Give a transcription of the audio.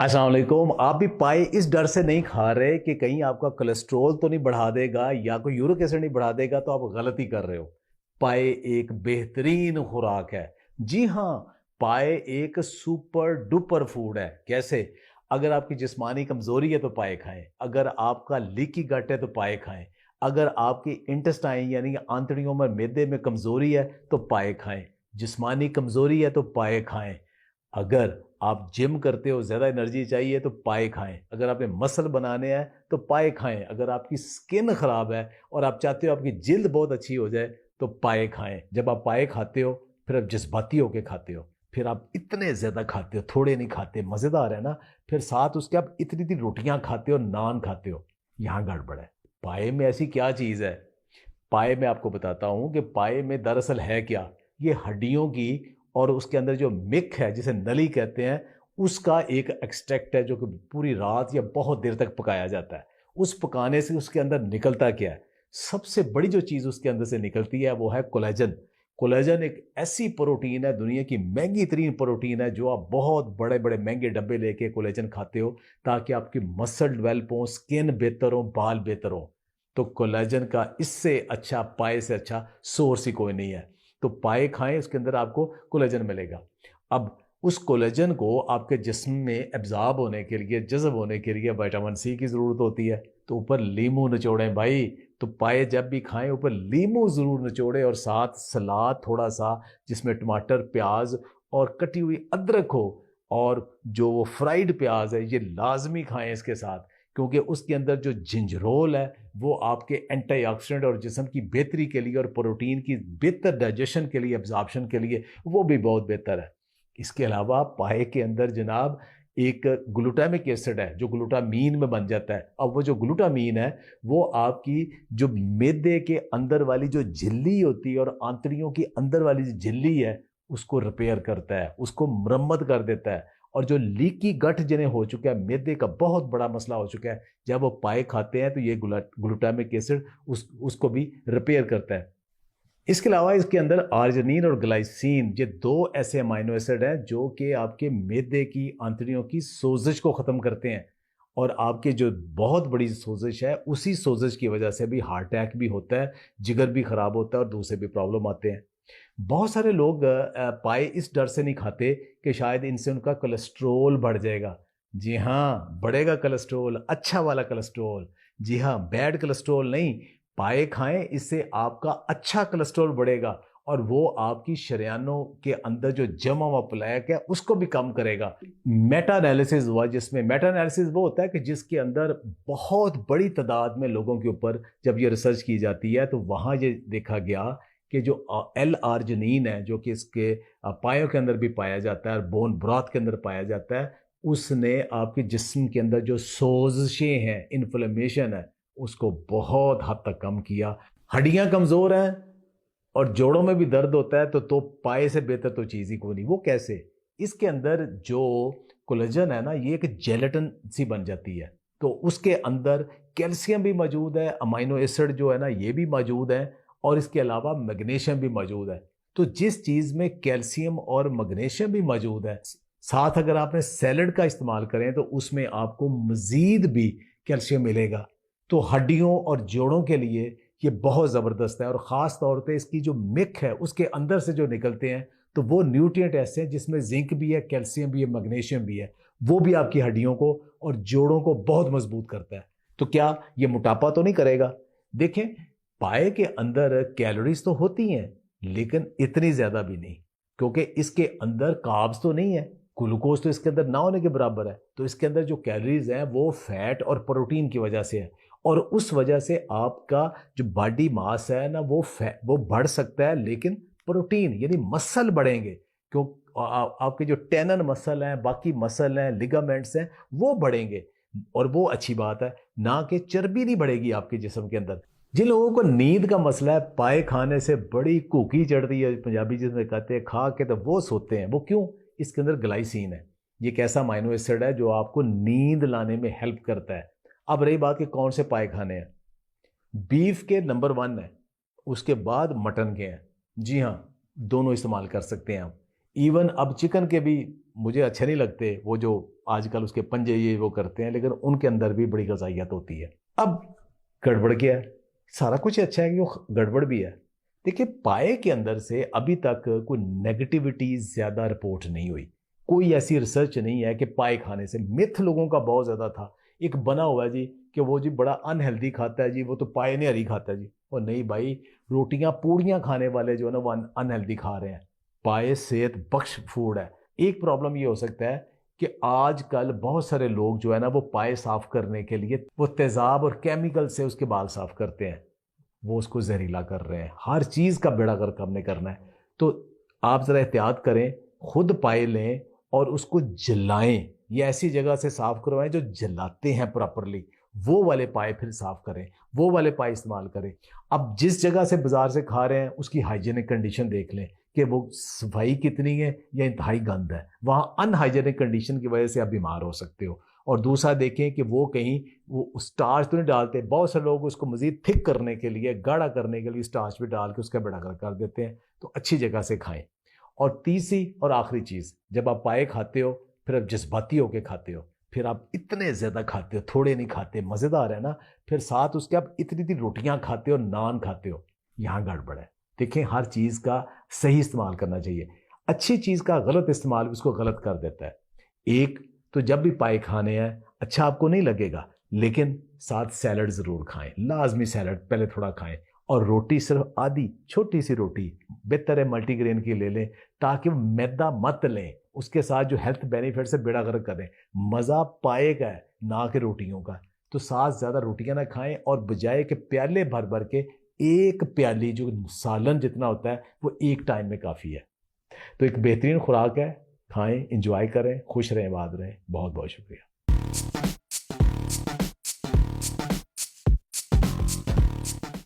अस्सलाम वालेकुम। आप भी पाए इस डर से नहीं खा रहे कि कहीं आपका कोलेस्ट्रॉल तो नहीं बढ़ा देगा या कोई यूरिक एसिड नहीं बढ़ा देगा, तो आप गलती कर रहे हो। पाए एक बेहतरीन खुराक है। जी हाँ, पाए एक सुपर डुपर फूड है। कैसे? अगर आपकी जिस्मानी कमजोरी है तो पाए खाएं, अगर आपका लीकी गट है तो पाए खाएं, अगर आपकी इंटेस्टाइन यानी आंतड़ियों में मैदे में कमजोरी है तो पाए खाएं, जिस्मानी कमजोरी है तो पाए खाएं। अगर आप जिम करते हो, ज्यादा एनर्जी चाहिए तो पाए खाएं, अगर आपने मसल बनाने हैं तो पाए खाएं, अगर आपकी स्किन खराब है और आप चाहते हो आपकी जिल्द बहुत अच्छी हो जाए तो पाए खाएं। जब आप पाए खाते हो फिर आप जज्बाती होके खाते हो, फिर आप इतने ज्यादा खाते हो, थोड़े नहीं खाते। मजेदार है ना? फिर साथ उसके आप इतनी इतनी रोटियां खाते हो, नान खाते हो। यहां गड़बड़ है। पाए में ऐसी क्या चीज है? पाए में आपको बताता हूं कि पाए में दरअसल है क्या। ये हड्डियों की और उसके अंदर जो मिक है जिसे नली कहते हैं, उसका एक एक्सट्रैक्ट है जो कि पूरी रात या बहुत देर तक पकाया जाता है। उस पकाने से उसके अंदर निकलता क्या है? सबसे बड़ी जो चीज उसके अंदर से निकलती है वो है कोलेजन। कोलेजन एक ऐसी प्रोटीन है, दुनिया की महंगी तरीन प्रोटीन है, जो आप बहुत बड़े बड़े महंगे डब्बे लेके कोलेजन खाते हो ताकि आपकी मसल डेवलप हो, स्किन बेहतर हो, बाल बेहतर हो। तो कोलेजन का इससे अच्छा, पाए से अच्छा सोर्स ही कोई नहीं है। तो पाए खाएं, उसके अंदर आपको कोलेजन मिलेगा। अब उस कोलेजन को आपके जिस्म में एब्जॉर्ब होने के लिए, जज़ब होने के लिए विटामिन सी की ज़रूरत होती है। तो ऊपर लीमू निचोड़ें भाई। तो पाए जब भी खाएं ऊपर लीमू ज़रूर निचोड़ें, और साथ सलाद थोड़ा सा जिसमें टमाटर, प्याज और कटी हुई अदरक हो, और जो वो फ्राइड प्याज है ये लाजमी खाएं इसके साथ, क्योंकि उसके अंदर जो जिंजरोल है वो आपके एंटीऑक्सीडेंट और जिस्म की बेहतरी के लिए और प्रोटीन की बेहतर डाइजेशन के लिए, एब्जॉर्प्शन के लिए वो भी बहुत बेहतर है। इसके अलावा पाए के अंदर जनाब एक ग्लूटामिक एसिड है जो ग्लूटामीन में बन जाता है। अब वो जो ग्लूटामीन है वो आपकी जो मैदे के अंदर वाली जो झिल्ली होती है और आंतड़ियों की अंदर वाली जो झिल्ली है उसको रिपेयर करता है, उसको मरम्मत कर देता है। और जो लीकी गट जिन्हें हो चुका है, मैदे का बहुत बड़ा मसला हो चुका है, जब वो पाए खाते हैं तो ये ग्लूटामिक एसिड उसको भी रिपेयर करता है। इसके अलावा इसके अंदर आर्जिनिन और ग्लाइसिन, ये दो ऐसे अमाइनो एसिड हैं जो कि आपके मैदे की आंतड़ियों की सोजिश को ख़त्म करते हैं। और आपके जो बहुत बड़ी सोजिश है, उसी सोजिश की वजह से भी हार्ट अटैक भी होता है, जिगर भी ख़राब होता है और दूसरे भी प्रॉब्लम आते हैं। बहुत सारे लोग पाए इस डर से नहीं खाते कि शायद इनसे उनका कोलेस्ट्रोल बढ़ जाएगा। जी हाँ, बढ़ेगा कोलेस्ट्रोल, अच्छा वाला कोलेस्ट्रोल। जी हाँ, बैड कोलेस्ट्रोल नहीं। पाए खाएं, इससे आपका अच्छा कोलेस्ट्रॉल बढ़ेगा और वो आपकी शरीयानों के अंदर जो जमा हुआ प्लेक है उसको भी कम करेगा। मेटा एनालिसिस हुआ, जिसमें मेटा एनालिसिस वो होता है कि जिसके अंदर बहुत बड़ी तादाद में लोगों के ऊपर जब ये रिसर्च की जाती है तो वहां ये देखा गया कि जो एल आर्जिनिन है जो कि इसके पायों के अंदर भी पाया जाता है और बोन ब्रॉथ के अंदर पाया जाता है, उसने आपके जिस्म के अंदर जो सोजिशें हैं, इन्फ्लेमेशन है, उसको बहुत हद तक कम किया। हड्डियां कमजोर हैं और जोड़ों में भी दर्द होता है तो पाए से बेहतर तो चीज ही कोई नहीं। वो कैसे? इसके अंदर जो कोलेजन है ना, ये एक जेलेटिन सी बन जाती है। तो उसके अंदर कैल्शियम भी मौजूद है, अमाइनो एसिड जो है ना ये भी मौजूद है, और इसके अलावा मैग्नीशियम भी मौजूद है। तो जिस चीज में कैल्शियम और मैग्नीशियम भी मौजूद है, साथ अगर आपने सैलड का इस्तेमाल करें तो उसमें आपको मजीद भी कैल्शियम मिलेगा। तो हड्डियों और जोड़ों के लिए ये बहुत ज़बरदस्त है। और ख़ास तौर पे इसकी जो मिक है उसके अंदर से जो निकलते हैं, तो वो न्यूट्रिएंट ऐसे हैं जिसमें जिंक भी है, कैल्शियम भी है, मैग्नीशियम भी है। वो भी आपकी हड्डियों को और जोड़ों को बहुत मजबूत करता है। तो क्या ये मोटापा तो नहीं करेगा? देखें, पाए के अंदर कैलोरीज तो होती हैं लेकिन इतनी ज़्यादा भी नहीं, क्योंकि इसके अंदर कार्ब्स तो नहीं है, ग्लूकोज तो इसके अंदर ना होने के बराबर है। तो इसके अंदर जो कैलोरीज हैं वो फैट और प्रोटीन की वजह से है। और उस वजह से आपका जो बॉडी मास है ना वो बढ़ सकता है, लेकिन प्रोटीन यानी मसल बढ़ेंगे। क्यों? आपके जो टेनन मसल हैं, बाकी मसल हैं, लिगामेंट्स हैं, वो बढ़ेंगे। और वो अच्छी बात है, ना कि चर्बी नहीं बढ़ेगी आपके जिस्म के अंदर। जिन लोगों को नींद का मसला है, पाए खाने से बड़ी कूकी चढ़ती है, पंजाबी जिसमें कहते हैं खा के तो वो सोते हैं। वो क्यों? इसके अंदर ग्लाइसिन है। ये एक ऐसा अमाइनो एसिड है जो आपको नींद लाने में हेल्प करता है। अब रही बात कि कौन से पाए खाने हैं, बीफ के नंबर 1 है, उसके बाद मटन के हैं। जी हाँ, दोनों इस्तेमाल कर सकते हैं आप। इवन अब चिकन के भी मुझे अच्छे नहीं लगते, वो जो आजकल उसके पंजे ये वो करते हैं, लेकिन उनके अंदर भी बड़ी गजाइयत होती है। अब गड़बड़ क्या है? सारा कुछ अच्छा है कि वो गड़बड़ भी है। देखिए, पाए के अंदर से अभी तक कोई नेगेटिविटी ज्यादा रिपोर्ट नहीं हुई। कोई ऐसी रिसर्च नहीं है कि पाए खाने से, मिथ लोगों का बहुत ज्यादा था, एक बना हुआ है जी कि वो जी बड़ा अनहेल्दी खाता है जी, वो तो पाए नहीं हरी खाता है जी। और नहीं भाई, रोटियां पूड़ियां खाने वाले जो है ना वो अनहेल्दी खा रहे हैं। पाए सेहत बख्श फूड है। एक प्रॉब्लम ये हो सकता है कि आजकल बहुत सारे लोग जो है ना वो पाए साफ करने के लिए वो तेजाब और केमिकल से उसके बाल साफ करते हैं, वो उसको जहरीला कर रहे हैं। हर चीज का बेड़ा गर्क हमने करना है। तो आप जरा एहतियात करें, खुद पाए लें और उसको जलाएं, ये ऐसी जगह से साफ करवाएं जो जलाते हैं प्रॉपरली, वो वाले पाए फिर साफ करें, वो वाले पाए इस्तेमाल करें। अब जिस जगह से बाजार से खा रहे हैं उसकी हाइजीनिक कंडीशन देख लें कि वो सफाई कितनी है या इंतहाई गंद है। वहां अनहाइजीनिक कंडीशन की वजह से आप बीमार हो सकते हो। और दूसरा देखें कि वो कहीं वो स्टार्च तो नहीं डालते, बहुत से लोग उसको मजीद थिक करने के लिए, गाढ़ा करने के लिए स्टार्च भी डाल के उसका बेड़ा गर्क कर देते हैं। तो अच्छी जगह से खाएं। और तीसरी और आखिरी चीज, जब आप पाए खाते हो फिर आप जज्बाती होके खाते हो, फिर आप इतने ज्यादा खाते हो, थोड़े नहीं खाते, मजेदार है ना। फिर साथ उसके आप इतनी इतनी रोटियां खाते हो, नान खाते हो, यहां गड़बड़ है। देखें, हर चीज का सही इस्तेमाल करना चाहिए। अच्छी चीज का गलत इस्तेमाल भी उसको गलत कर देता है। एक तो जब भी पाए खाने हैं, अच्छा आपको नहीं लगेगा, लेकिन साथ सैलड जरूर खाएं, लाजमी सैलड पहले थोड़ा खाएं। और रोटी सिर्फ आधी छोटी सी रोटी, बेहतर है मल्टीग्रेन की ले लें, ताकि वो मैदा मत लें, उसके साथ जो हेल्थ बेनिफिट से बेड़ा गर्क करें। मज़ा पाए का है ना कि रोटियों का। तो साथ ज़्यादा रोटियां ना खाएं, और बजाय के प्याले भर भर के एक प्याली जो सालन जितना होता है वो एक टाइम में काफ़ी है। तो एक बेहतरीन खुराक है, खाएं, इंजॉय करें, खुश रहें, आबाद रहें। बहुत बहुत शुक्रिया।